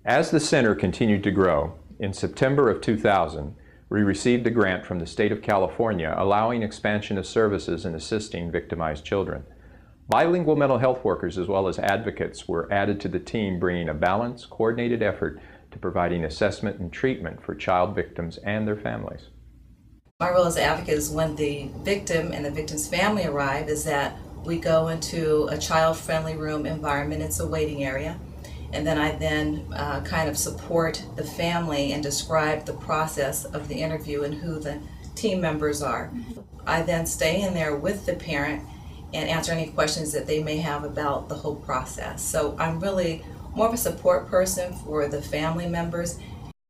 As the center continued to grow, in September of 2000, we received a grant from the state of California allowing expansion of services in assisting victimized children. Bilingual mental health workers as well as advocates were added to the team, bringing a balanced, coordinated effort to providing assessment and treatment for child victims and their families. My role as an advocate is when the victim and the victim's family arrive is that we go into a child-friendly room environment. It's a waiting area. And then I kind of support the family and describe the process of the interview and who the team members are. I then stay in there with the parent and answer any questions that they may have about the whole process. So I'm really more of a support person for the family members.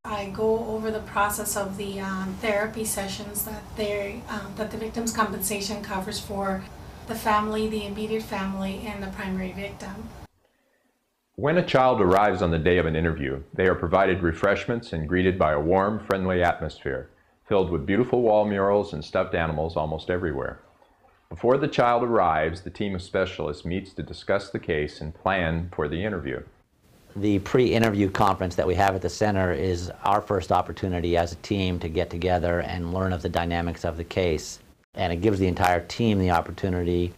I go over the process of the therapy sessions that the victim's compensation covers for the family, the immediate family, and the primary victim. When a child arrives on the day of an interview, they are provided refreshments and greeted by a warm, friendly atmosphere, filled with beautiful wall murals and stuffed animals almost everywhere. Before the child arrives, the team of specialists meets to discuss the case and plan for the interview. The pre-interview conference that we have at the center is our first opportunity as a team to get together and learn of the dynamics of the case. And it gives the entire team the opportunity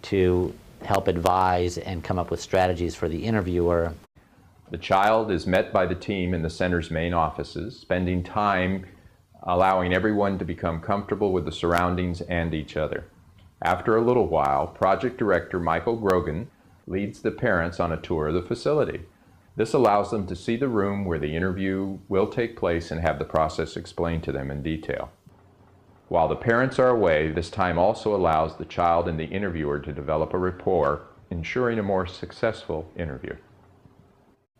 to help advise and come up with strategies for the interviewer. The child is met by the team in the center's main offices, spending time allowing everyone to become comfortable with the surroundings and each other. After a little while, Project Director Michael Grogan leads the parents on a tour of the facility. This allows them to see the room where the interview will take place and have the process explained to them in detail. While the parents are away, this time also allows the child and the interviewer to develop a rapport, ensuring a more successful interview.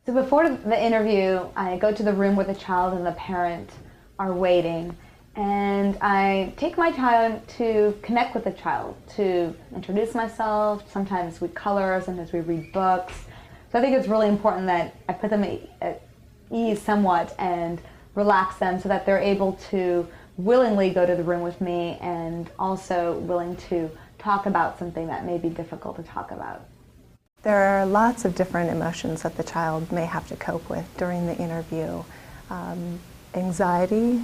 So before the interview, I go to the room where the child and the parent are waiting, and I take my time to connect with the child, to introduce myself. Sometimes we color, sometimes we read books. So I think it's really important that I put them at ease somewhat and relax them so that they're able to willingly go to the room with me and also willing to talk about something that may be difficult to talk about. There are lots of different emotions that the child may have to cope with during the interview. Anxiety,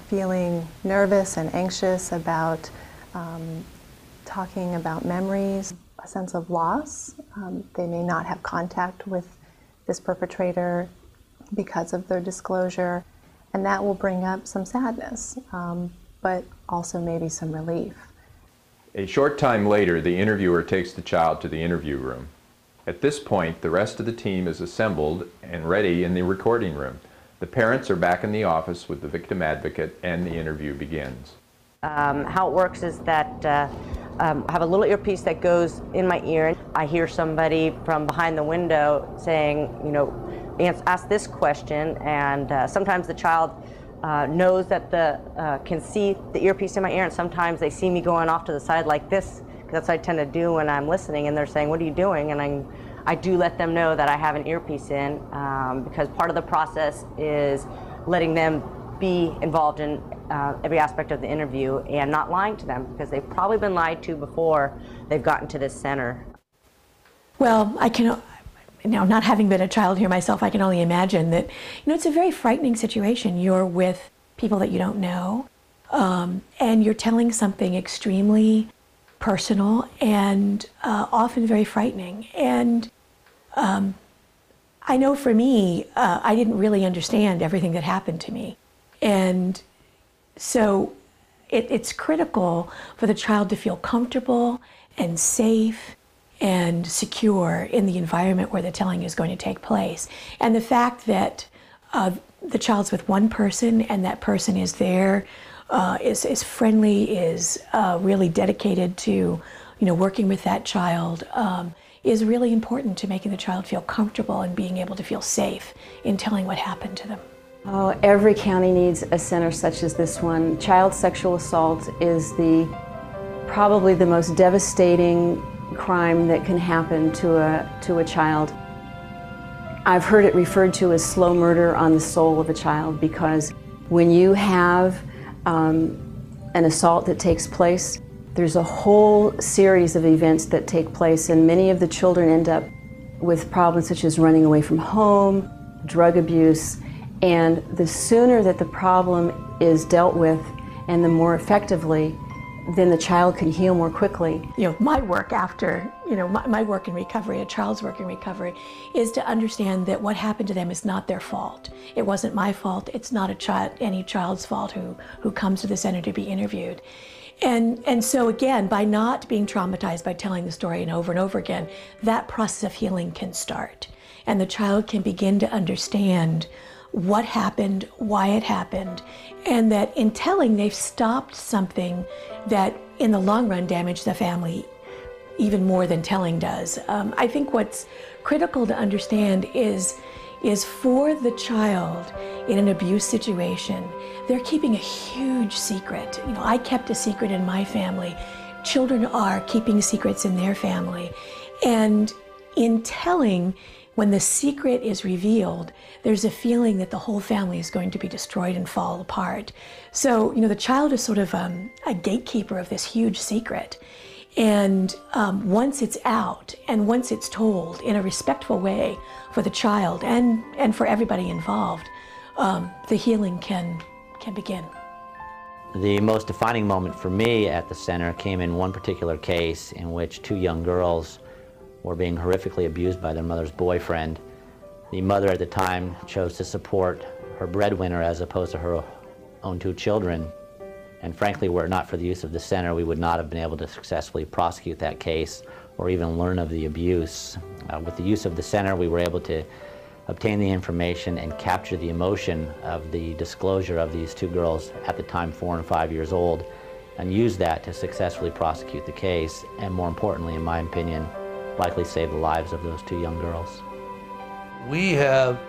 feeling nervous and anxious about talking about memories, a sense of loss. They may not have contact with this perpetrator because of their disclosure. And that will bring up some sadness, but also maybe some relief. A short time later, the interviewer takes the child to the interview room. At this point, the rest of the team is assembled and ready in the recording room. The parents are back in the office with the victim advocate, and the interview begins. How it works is that I have a little earpiece that goes in my ear. I hear somebody from behind the window saying, ask this question, and sometimes the child knows that can see the earpiece in my ear, and sometimes they see me going off to the side like this, because that's what I tend to do when I'm listening, and they're saying, "What are you doing?" And I do let them know that I have an earpiece in, because part of the process is letting them be involved in every aspect of the interview and not lying to them, because they've probably been lied to before they've gotten to this center. Well, I can. Now, not having been a child here myself, I can only imagine that, it's a very frightening situation. You're with people that you don't know, and you're telling something extremely personal and often very frightening. And I know for me, I didn't really understand everything that happened to me. And so it's critical for the child to feel comfortable and safe and secure in the environment where the telling is going to take place. And the fact that the child's with one person and that person is there, is friendly, is really dedicated to working with that child, is really important to making the child feel comfortable and being able to feel safe in telling what happened to them. Oh, every county needs a center such as this one. Child sexual assault is probably the most devastating crime that can happen to a child. I've heard it referred to as slow murder on the soul of a child, because when you have an assault that takes place, there's a whole series of events that take place, and many of the children end up with problems such as running away from home, drug abuse, and the sooner that the problem is dealt with and the more effectively, then the child can heal more quickly. My work after, my work in recovery, a child's work in recovery, is to understand that what happened to them is not their fault. It wasn't my fault. It's not any child's fault who comes to the center to be interviewed. And so again, by not being traumatized by telling the story and over again, that process of healing can start. And the child can begin to understand what happened, why it happened, and that in telling, they've stopped something that in the long run damaged the family even more than telling does. I think what's critical to understand is for the child in an abuse situation, they're keeping a huge secret. I kept a secret in my family. Children are keeping secrets in their family. And in telling, when the secret is revealed, there's a feeling that the whole family is going to be destroyed and fall apart. So, the child is sort of a gatekeeper of this huge secret. And once it's out and once it's told in a respectful way for the child and for everybody involved, the healing can begin. The most defining moment for me at the center came in one particular case in which two young girls were being horrifically abused by their mother's boyfriend. The mother at the time chose to support her breadwinner as opposed to her own two children. And frankly, were it not for the use of the center, we would not have been able to successfully prosecute that case or even learn of the abuse. With the use of the center, we were able to obtain the information and capture the emotion of the disclosure of these two girls, at the time 4 and 5 years old, and use that to successfully prosecute the case, and more importantly, in my opinion, likely save the lives of those two young girls. We have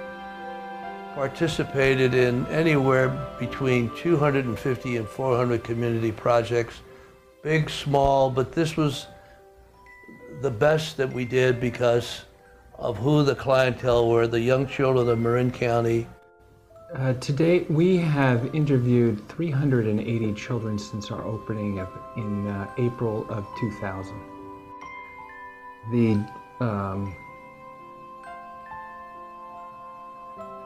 participated in anywhere between 250 and 400 community projects, big, small, but this was the best that we did because of who the clientele were, the young children of Marin County. To date, we have interviewed 380 children since our opening in April of 2000.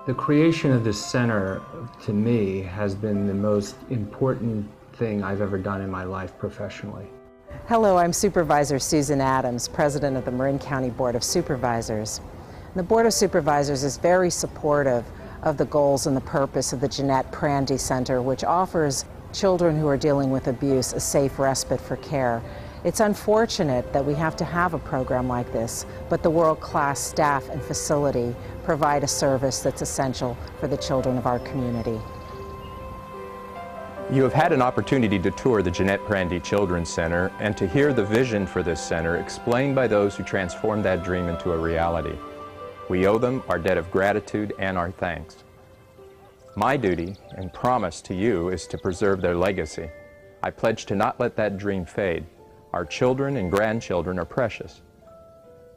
The creation of this center, to me, has been the most important thing I've ever done in my life professionally. Hello, I'm Supervisor Susan Adams, President of the Marin County Board of Supervisors. The Board of Supervisors is very supportive of the goals and the purpose of the Jeanette Prandi Center, which offers children who are dealing with abuse a safe respite for care. It's unfortunate that we have to have a program like this, but the world-class staff and facility provide a service that's essential for the children of our community. You have had an opportunity to tour the Jeanette Prandi Children's Center and to hear the vision for this center explained by those who transformed that dream into a reality. We owe them our debt of gratitude and our thanks. My duty and promise to you is to preserve their legacy. I pledge to not let that dream fade. Our children and grandchildren are precious.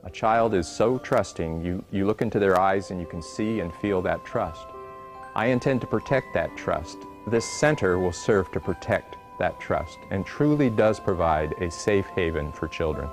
A child is so trusting, you look into their eyes and you can see and feel that trust. I intend to protect that trust. This center will serve to protect that trust and truly does provide a safe haven for children.